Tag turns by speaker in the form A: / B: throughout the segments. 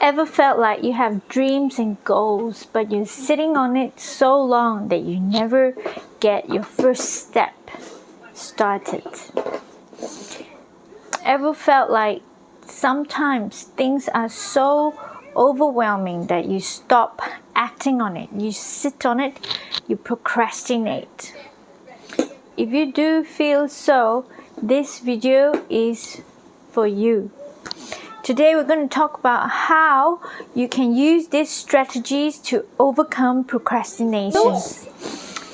A: Ever felt like you have dreams and goals, but you're sitting on it so long that you never get your first step started? Ever felt like sometimes things are so overwhelming that you stop acting on it, you sit on it, you procrastinate? If you do feel so, this video is for you. Today we're going to talk about how you can use these strategies to overcome procrastination.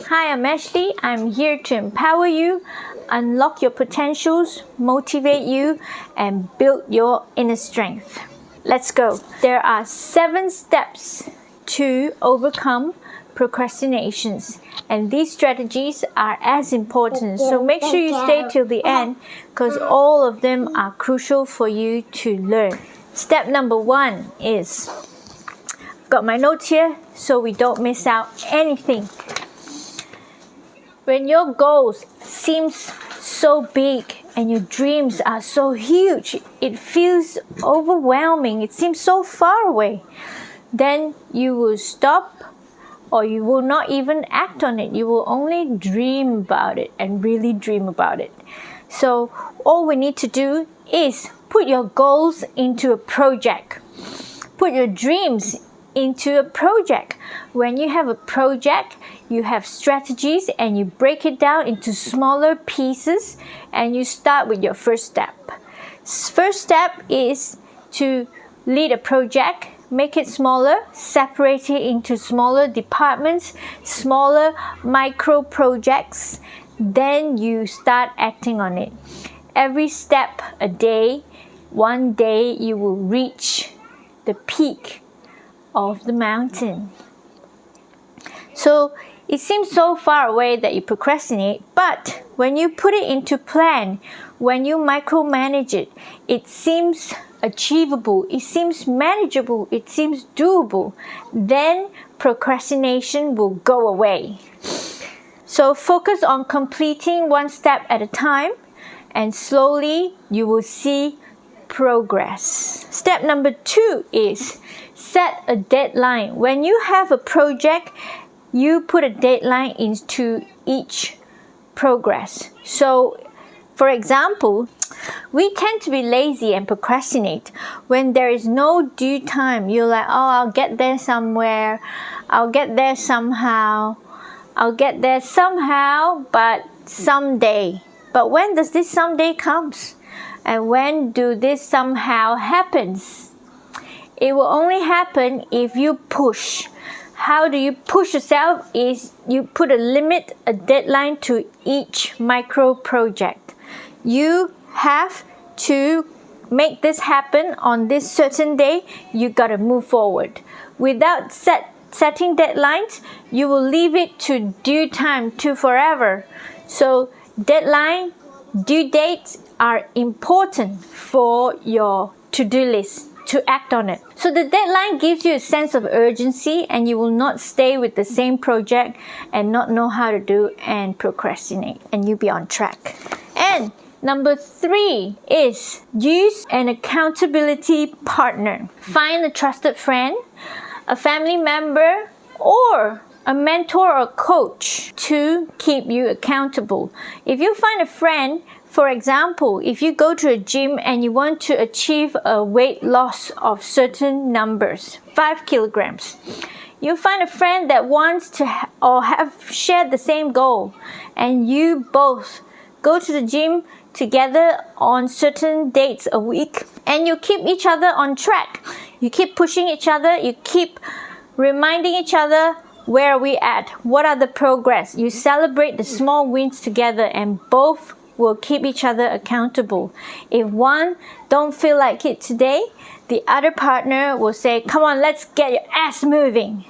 A: Hi, I'm Ashley. I'm here to empower you, unlock your potentials, motivate you, and build your inner strength. Let's go. There are 7 steps to overcome procrastinations, and these strategies are as important, so make sure you stay till the end because all of them are crucial for you to learn. Step number 1 is, I've got my notes here so we don't miss out anything. When your goals seem so big and your dreams are so huge, it feels overwhelming, it seems so far away, then you will stop, or you will not even act on it. You will only dream about it and really dream about it. So all we need to do is put your goals into a project. Put your dreams into a project. When you have a project, you have strategies and you break it down into smaller pieces and you start with your first step. First step is to lead a project. Make it smaller, separate it into smaller departments, smaller micro projects. Then you start acting on it. Every step a day, one day you will reach the peak of the mountain. So it seems so far away that you procrastinate, but when you put it into plan, when you micromanage it, it seems achievable, it seems manageable, it seems doable. Then procrastination will go away. So focus on completing one step at a time, and slowly you will see progress. Step number 2 is set a deadline. When you have a project, you put a deadline into each progress. So for example, we tend to be lazy and procrastinate when there is no due time. You're like, oh, I'll get there somewhere, I'll get there somehow, but someday. But when does this someday comes? And when do this somehow happens? It will only happen if you push. How do you push yourself? Is you put a limit, a deadline to each micro project. You have to make this happen on this certain day. You gotta move forward. Without setting deadlines, you will leave it to due time, to forever. So deadline, due dates are important for your to-do list, to act on it. So the deadline gives you a sense of urgency, and you will not stay with the same project and not know how to do and procrastinate, and you'll be on track. And number 3 is use an accountability partner. Find a trusted friend, a family member, or a mentor or coach to keep you accountable. If you find a friend, for example, if you go to a gym and you want to achieve a weight loss of certain numbers, 5 kilograms, you find a friend that wants to have shared the same goal, and you both go to the gym together on certain dates a week, and you keep each other on track. You keep pushing each other, you keep reminding each other, where are we at? What are the progress? You celebrate the small wins together, and both will keep each other accountable. If one don't feel like it today, the other partner will say, come on, let's get your ass moving.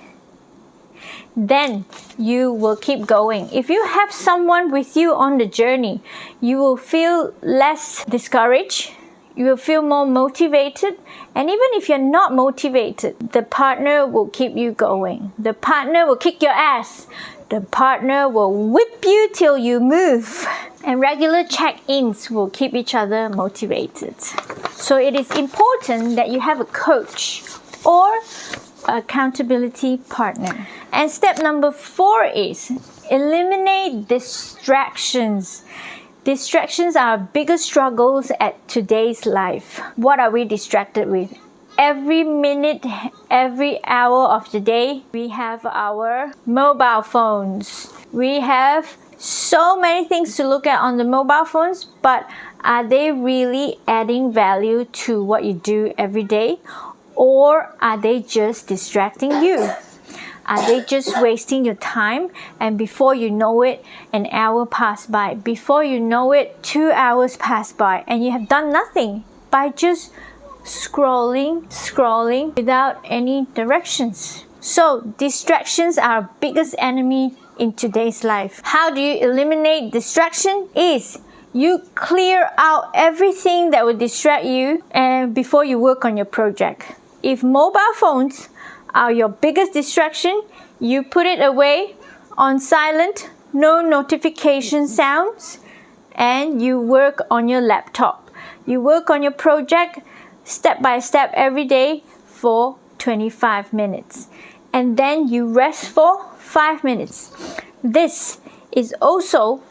A: Then you will keep going. If you have someone with you on the journey, you will feel less discouraged. You will feel more motivated. And even if you're not motivated, the partner will keep you going. The partner will kick your ass The partner will whip you till you move. And regular check-ins will keep each other motivated. So it is important that you have a coach or accountability partner. And step number 4 is eliminate distractions. Distractions are our biggest struggles at today's life. What are we distracted with? Every minute, every hour of the day, we have our mobile phones. We have so many things to look at on the mobile phones, but are they really adding value to what you do every day? Or are they just distracting you? Are they just wasting your time? And before you know it, an hour passed by. Before you know it, 2 hours passed by. And you have done nothing by just scrolling without any directions. So distractions are our biggest enemy in today's life. How do you eliminate distraction? Is you clear out everything that will distract you and before you work on your project. If mobile phones are your biggest distraction, you put it away on silent, no notification sounds, and you work on your laptop. You work on your project step by step every day for 25 minutes. And then you rest for 5 minutes. This is also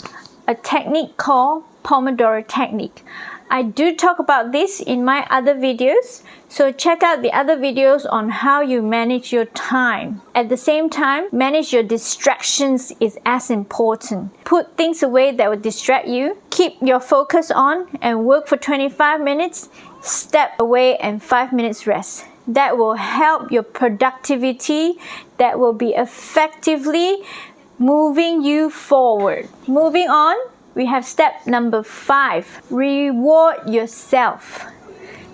A: a technique called Pomodoro technique. I do talk about this in my other videos, so check out the other videos on how you manage your time. At the same time, manage your distractions is as important. Put things away that will distract you, keep your focus on and work for 25 minutes, step away and 5 minutes rest. That will help your productivity, that will be effectively moving you forward. Moving on, we have step number 5, reward yourself.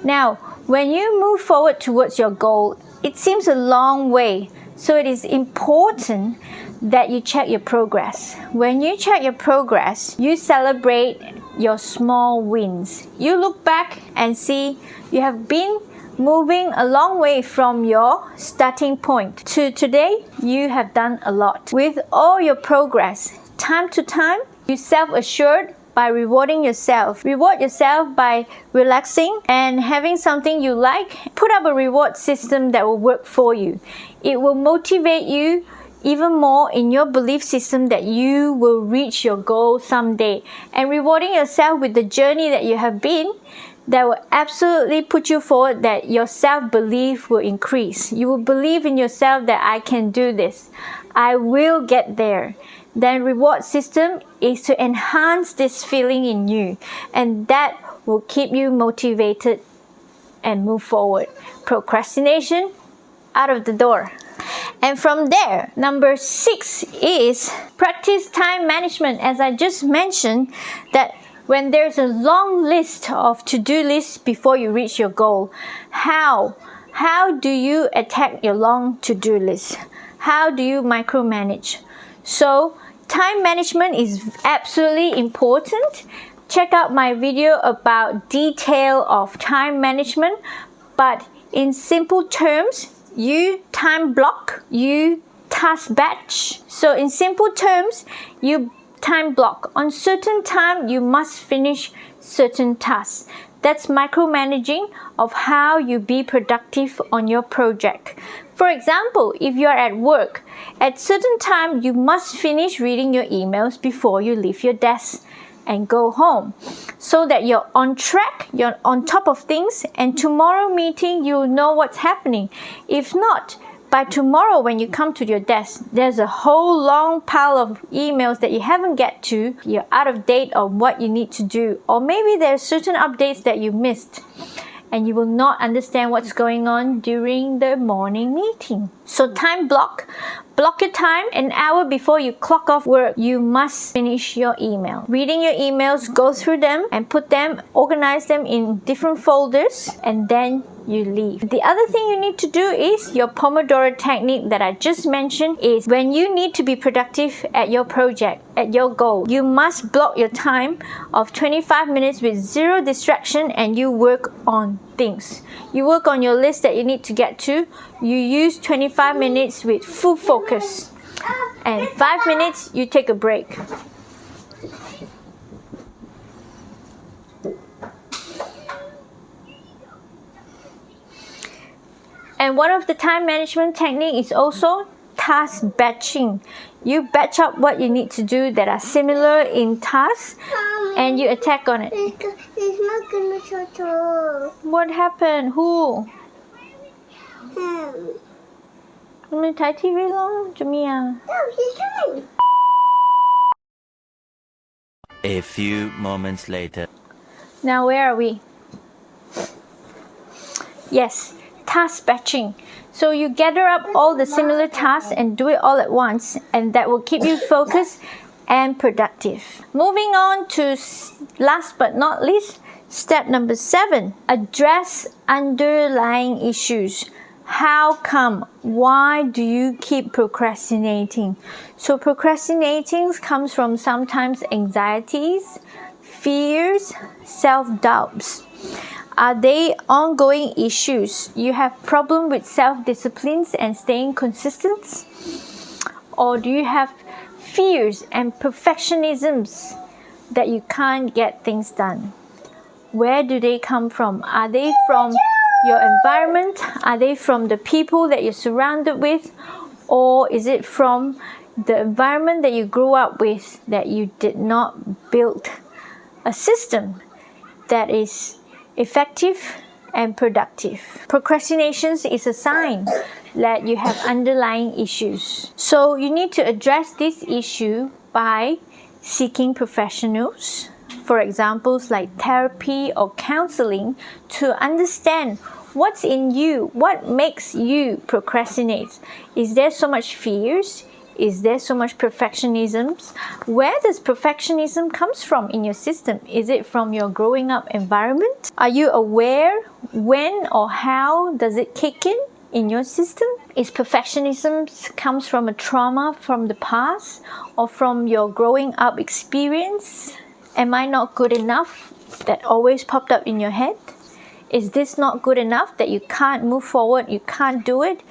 A: Now, when you move forward towards your goal, it seems a long way. So it is important that you check your progress. When you check your progress, you celebrate your small wins. You look back and see you have been moving a long way from your starting point to today. You have done a lot. With all your progress, time to time, you self-assured by rewarding yourself. Reward yourself by relaxing and having something you like. Put up a reward system that will work for you. It will motivate you even more in your belief system that you will reach your goal someday. And rewarding yourself with the journey that you have been, that will absolutely put you forward, that your self-belief will increase. You will believe in yourself that I can do this. I will get there. Then reward system is to enhance this feeling in you, and that will keep you motivated and move forward. Procrastination, out of the door. And from there, number 6 is practice time management. As I just mentioned, that when there's a long list of to-do lists before you reach your goal, how do you attack your long to-do list? How do you micromanage? So time management is absolutely important. Check out my video about detail of time management, but in simple terms, you time block, you task batch. So in simple terms, you time block. On certain time, you must finish certain tasks. That's micromanaging of how you be productive on your project. For example, if you're at work, at certain time, you must finish reading your emails before you leave your desk and go home, so that you're on track, you're on top of things, and tomorrow meeting, you'll know what's happening. If not, by tomorrow when you come to your desk, there's a whole long pile of emails that you haven't get to. You're out of date on what you need to do. Or maybe there's certain updates that you missed and you will not understand what's going on during the morning meeting. So time block. Block your time. An hour before you clock off work, you must finish your email. Reading your emails, go through them and put them, organize them in different folders, and then you leave. The other thing you need to do is your Pomodoro technique that I just mentioned is when you need to be productive at your project, at your goal, you must block your time of 25 minutes with zero distraction and you work on things. You work on your list that you need to get to. You use 25 minutes with full focus. And 5 minutes, you take a break. And one of the time management technique is also task batching. You batch up what you need to do that are similar in tasks and you attack on it. What happened? Who? มันถ่ายทีวีแล้วจะมีอ่ะ
B: A few moments later.
A: Now where are we? Yes, task batching. So you gather up all the similar tasks and do it all at once, and that will keep you focused and productive. Moving on to last but not least, step number 7. Address underlying issues. How come? Why do you keep procrastinating? So procrastinating comes from sometimes anxieties, fears, self-doubts. Are they ongoing issues? You have problem with self-disciplines and staying consistent? Or do you have fears and perfectionisms that you can't get things done? Where do they come from? Are they from your environment? Are they from the people that you're surrounded with? Or is it from the environment that you grew up with that you did not build a system that is effective and productive? Procrastination is a sign that you have underlying issues. So you need to address this issue by seeking professionals, for examples like therapy or counseling, to understand what's in you, what makes you procrastinate. Is there so much fears? Is there so much perfectionism? Where does perfectionism comes from in your system? Is it from your growing up environment? Are you aware when or how does it kick in your system? Is perfectionism comes from a trauma from the past or from your growing up experience? Am I not good enough? That always popped up in your head. Is this not good enough that you can't move forward, you can't do it?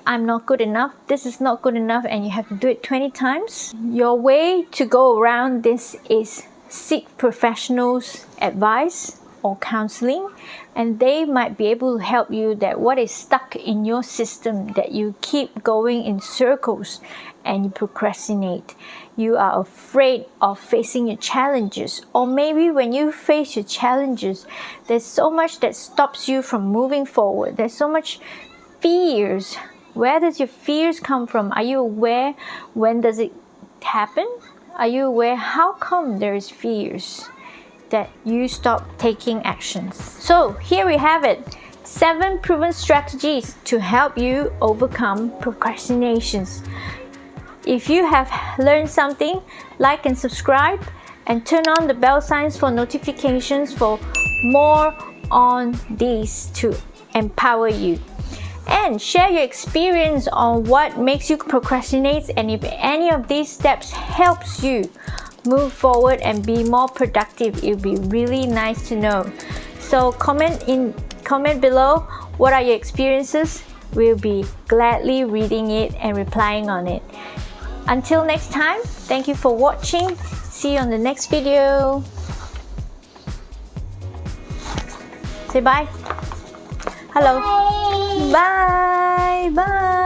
A: I'm not good enough, this is not good enough, and you have to do it 20 times. Your way to go around this is seek professionals' advice or counseling, and they might be able to help you that what is stuck in your system that you keep going in circles and you procrastinate. You are afraid of facing your challenges, or maybe when you face your challenges, there's so much that stops you from moving forward. There's so much fears. Where does your fears come from? Are you aware? When does it happen? Are you aware how come there is fears that you stop taking actions? So here we have it. 7 proven strategies to help you overcome procrastinations. If you have learned something, like and subscribe and turn on the bell signs for notifications for more on these to empower you. And share your experience on what makes you procrastinate, and if any of these steps helps you move forward and be more productive, it would be really nice to know. So comment below what are your experiences. We'll be gladly reading it and replying on it. Until next time, thank you for watching. See you on the next video. Say bye. Hello. Bye. Bye.